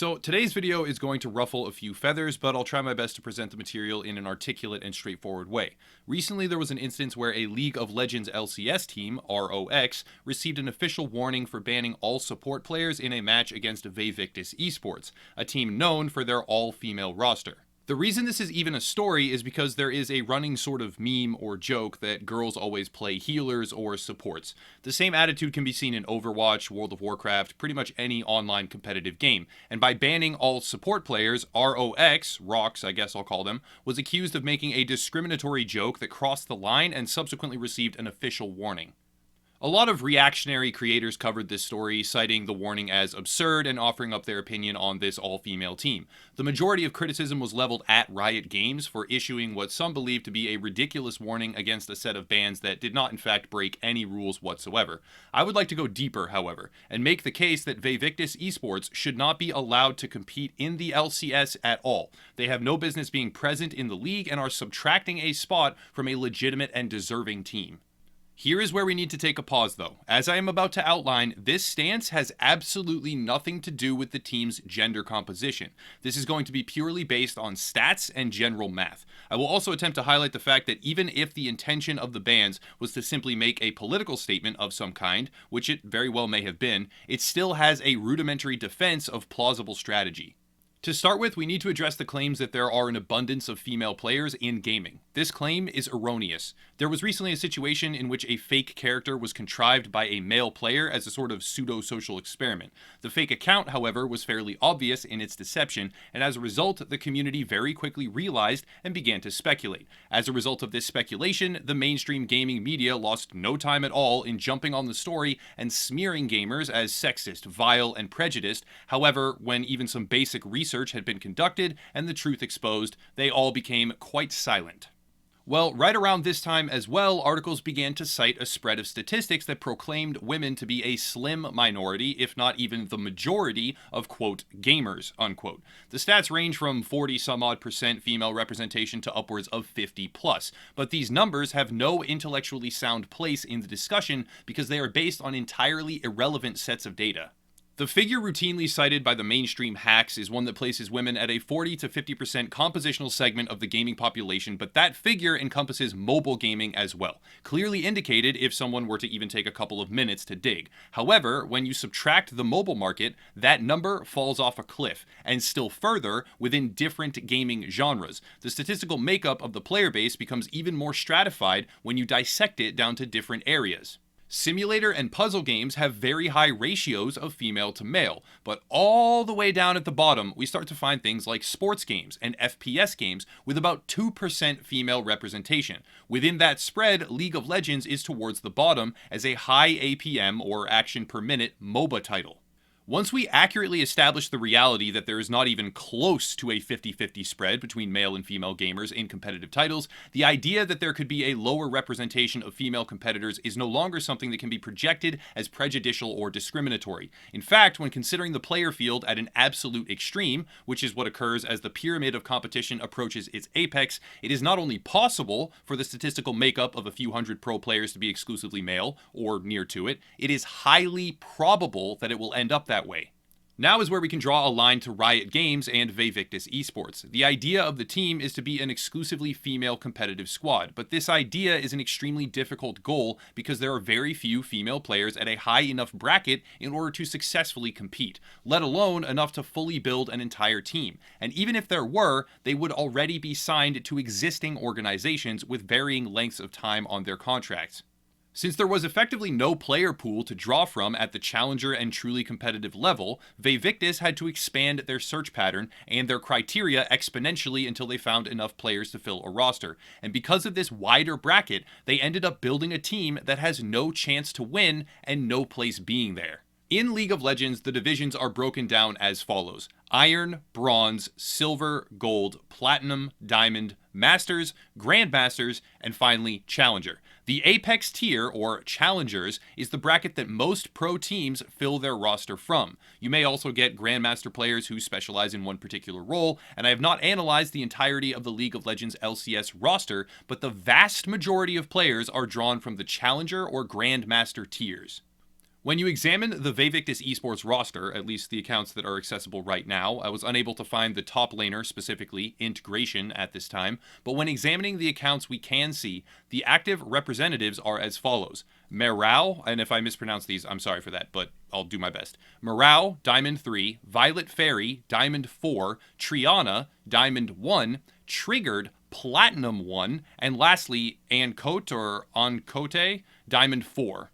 So today's video is going to ruffle a few feathers, but I'll try my best to present the material in an articulate and straightforward way. Recently, there was an instance where a League of Legends LCS team, ROX, received an official warning for banning all support players in a match against Vayvictis Esports, a team known for their all-female roster. The reason this is even a story is because there is a running sort of meme or joke that girls always play healers or supports. The same attitude can be seen in Overwatch, World of Warcraft, pretty much any online competitive game. And by banning all support players, ROX, I guess I'll call them, was accused of making a discriminatory joke that crossed the line and subsequently received an official warning. A lot of reactionary creators covered this story, citing the warning as absurd and offering up their opinion on this all-female team. The majority of criticism was leveled at Riot Games for issuing what some believe to be a ridiculous warning against a set of bans that did not in fact break any rules whatsoever. I would like to go deeper, however, and make the case that Vayvictis Esports should not be allowed to compete in the LCS at all. They have no business being present in the league and are subtracting a spot from a legitimate and deserving team. Here is where we need to take a pause though. As I am about to outline, this stance has absolutely nothing to do with the team's gender composition. This is going to be purely based on stats and general math. I will also attempt to highlight the fact that even if the intention of the bans was to simply make a political statement of some kind, which it very well may have been, it still has a rudimentary defense of plausible strategy. To start with, we need to address the claims that there are an abundance of female players in gaming. This claim is erroneous. There was recently a situation in which a fake character was contrived by a male player as a sort of pseudo-social experiment. The fake account, however, was fairly obvious in its deception, and as a result, the community very quickly realized and began to speculate. As a result of this speculation, the mainstream gaming media lost no time at all in jumping on the story and smearing gamers as sexist, vile, and prejudiced. However, when even some basic research had been conducted and the truth exposed, they all became quite silent. Well, right around this time as well, articles began to cite a spread of statistics that proclaimed women to be a slim minority, if not even the majority of, quote, gamers, unquote. The stats range from 40-some-odd% female representation to upwards of 50+, but these numbers have no intellectually sound place in the discussion because they are based on entirely irrelevant sets of data. The figure routinely cited by the mainstream hacks is one that places women at a 40 to 50% compositional segment of the gaming population, but that figure encompasses mobile gaming as well, clearly indicated if someone were to even take a couple of minutes to dig. However, when you subtract the mobile market, that number falls off a cliff, and still further, within different gaming genres. The statistical makeup of the player base becomes even more stratified when you dissect it down to different areas. Simulator and puzzle games have very high ratios of female to male, but all the way down at the bottom, we start to find things like sports games and FPS games with about 2% female representation. Within that spread, League of Legends is towards the bottom as a high APM or action per minute MOBA title. Once we accurately establish the reality that there is not even close to a 50-50 spread between male and female gamers in competitive titles, the idea that there could be a lower representation of female competitors is no longer something that can be projected as prejudicial or discriminatory. In fact, when considering the player field at an absolute extreme, which is what occurs as the pyramid of competition approaches its apex, it is not only possible for the statistical makeup of a few hundred pro players to be exclusively male, or near to it, it is highly probable that it will end up that way. Now is where we can draw a line to Riot Games and Vayvictis Esports. The idea of the team is to be an exclusively female competitive squad, but this idea is an extremely difficult goal because there are very few female players at a high enough bracket in order to successfully compete, let alone enough to fully build an entire team. And even if there were, they would already be signed to existing organizations with varying lengths of time on their contracts. Since there was effectively no player pool to draw from at the challenger and truly competitive level, Vayvictis had to expand their search pattern and their criteria exponentially until they found enough players to fill a roster. And because of this wider bracket, they ended up building a team that has no chance to win and no place being there. In League of Legends, the divisions are broken down as follows: Iron, Bronze, Silver, Gold, Platinum, Diamond, Masters, Grandmasters, and finally Challenger. The Apex tier, or Challengers, is the bracket that most pro teams fill their roster from. You may also get Grandmaster players who specialize in one particular role, and I have not analyzed the entirety of the League of Legends LCS roster, but the vast majority of players are drawn from the Challenger or Grandmaster tiers. When you examine the Vayvictis Esports roster, at least the accounts that are accessible right now, I was unable to find the top laner, specifically Integration, at this time, but when examining the accounts we can see, the active representatives are as follows. Merau, and if I mispronounce these, I'm sorry for that, but I'll do my best. Merau, Diamond 3, Violet Fairy, Diamond 4, Triana, Diamond 1, Triggered, Platinum 1, and lastly, Ancote, Diamond 4.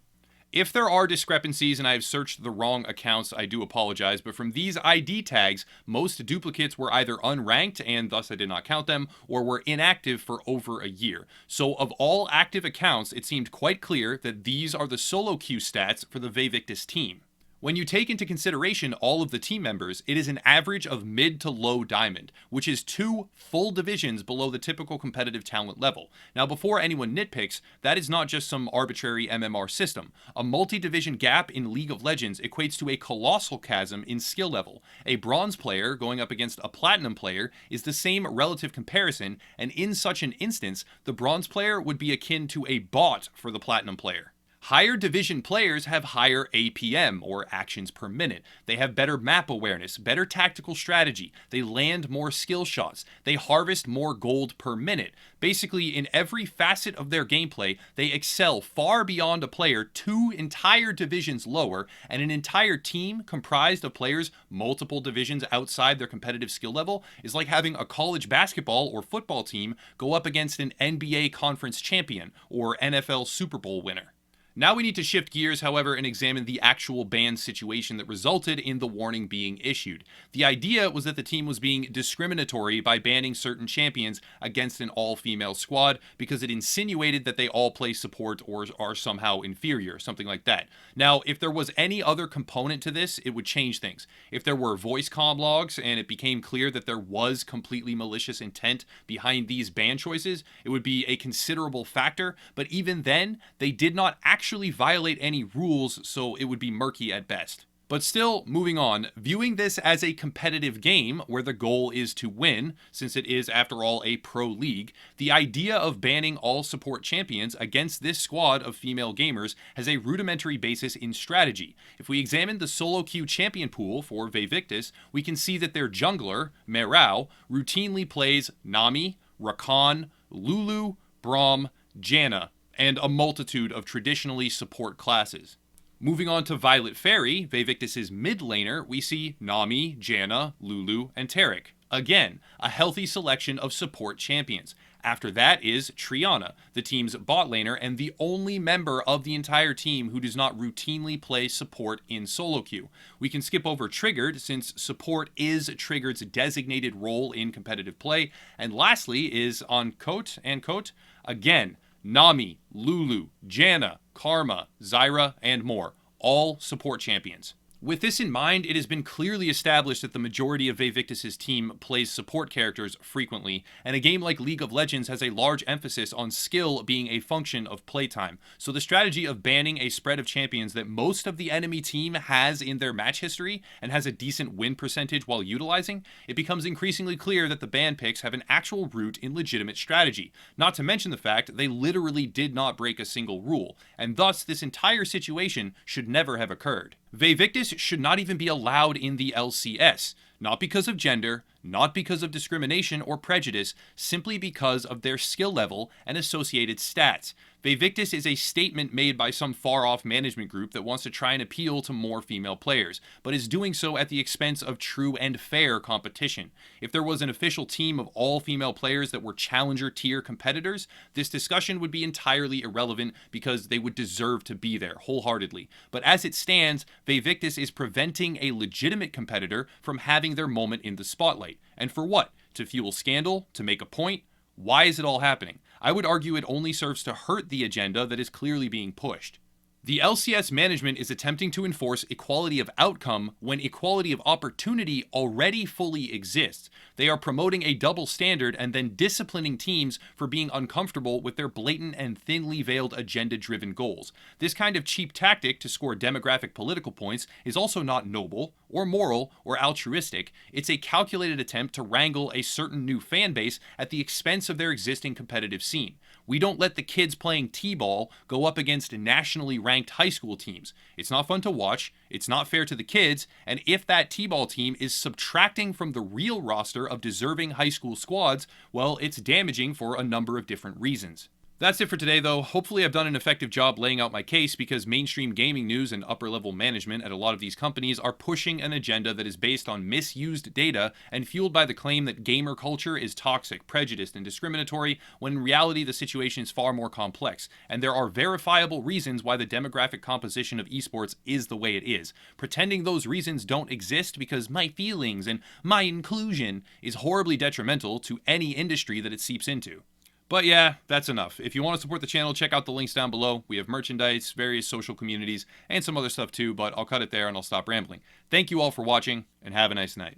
If there are discrepancies and I have searched the wrong accounts, I do apologize, but from these ID tags, most duplicates were either unranked, and thus I did not count them, or were inactive for over a year. So of all active accounts, it seemed quite clear that these are the solo queue stats for the Vayvictis team. When you take into consideration all of the team members, it is an average of mid to low diamond, which is 2 full divisions below the typical competitive talent level. Now, before anyone nitpicks, that is not just some arbitrary MMR system. A multi-division gap in League of Legends equates to a colossal chasm in skill level. A bronze player going up against a platinum player is the same relative comparison, and in such an instance, the bronze player would be akin to a bot for the platinum player. Higher division players have higher APM, or actions per minute. They have better map awareness, better tactical strategy. They land more skill shots. They harvest more gold per minute. Basically, in every facet of their gameplay, they excel far beyond a player 2 entire divisions lower, and an entire team comprised of players multiple divisions outside their competitive skill level is like having a college basketball or football team go up against an NBA conference champion or NFL Super Bowl winner. Now we need to shift gears, however, and examine the actual ban situation that resulted in the warning being issued. The idea was that the team was being discriminatory by banning certain champions against an all-female squad because it insinuated that they all play support or are somehow inferior, something like that. Now, if there was any other component to this, it would change things. If there were voice comm logs and it became clear that there was completely malicious intent behind these ban choices, it would be a considerable factor, but even then, they did not actually violate any rules, so it would be murky at best. But still, moving on, viewing this as a competitive game where the goal is to win, since it is, after all, a pro league, the idea of banning all support champions against this squad of female gamers has a rudimentary basis in strategy. If we examine the solo queue champion pool for Vayvictis, we can see that their jungler, Merau, routinely plays Nami, Rakan, Lulu, Braum, Janna, and a multitude of traditionally support classes. Moving on to Violet Fairy, Vayvictis' mid laner, we see Nami, Janna, Lulu, and Taric. Again, a healthy selection of support champions. After that is Triana, the team's bot laner and the only member of the entire team who does not routinely play support in solo queue. We can skip over Triggered since support is Triggered's designated role in competitive play. And lastly is Ancote, again, Nami, Lulu, Janna, Karma, Zyra, and more, all support champions. With this in mind, it has been clearly established that the majority of Vayvictis' team plays support characters frequently, and a game like League of Legends has a large emphasis on skill being a function of playtime. So the strategy of banning a spread of champions that most of the enemy team has in their match history and has a decent win percentage while utilizing, it becomes increasingly clear that the ban picks have an actual root in legitimate strategy, not to mention the fact they literally did not break a single rule, and thus this entire situation should never have occurred. Vayvictis should not even be allowed in the LCS, not because of gender, not because of discrimination or prejudice, simply because of their skill level and associated stats. Vayvictis is a statement made by some far-off management group that wants to try and appeal to more female players, but is doing so at the expense of true and fair competition. If there was an official team of all female players that were challenger-tier competitors, this discussion would be entirely irrelevant because they would deserve to be there wholeheartedly. But as it stands, Vayvictis is preventing a legitimate competitor from having their moment in the spotlight. And for what? To fuel scandal? To make a point? Why is it all happening? I would argue it only serves to hurt the agenda that is clearly being pushed. The LCS management is attempting to enforce equality of outcome when equality of opportunity already fully exists. They are promoting a double standard and then disciplining teams for being uncomfortable with their blatant and thinly veiled agenda-driven goals. This kind of cheap tactic to score demographic political points is also not noble, or moral, or altruistic. It's a calculated attempt to wrangle a certain new fan base at the expense of their existing competitive scene. We don't let the kids playing t-ball go up against nationally ranked high school teams. It's not fun to watch, it's not fair to the kids, and if that t-ball team is subtracting from the real roster of deserving high school squads, well, it's damaging for a number of different reasons. That's it for today, though. Hopefully I've done an effective job laying out my case, because mainstream gaming news and upper-level management at a lot of these companies are pushing an agenda that is based on misused data and fueled by the claim that gamer culture is toxic, prejudiced, and discriminatory, when in reality the situation is far more complex, and there are verifiable reasons why the demographic composition of esports is the way it is. Pretending those reasons don't exist because my feelings and my inclusion is horribly detrimental to any industry that it seeps into. But yeah, that's enough. If you want to support the channel, check out the links down below. We have merchandise, various social communities, and some other stuff too, but I'll cut it there and I'll stop rambling. Thank you all for watching, and have a nice night.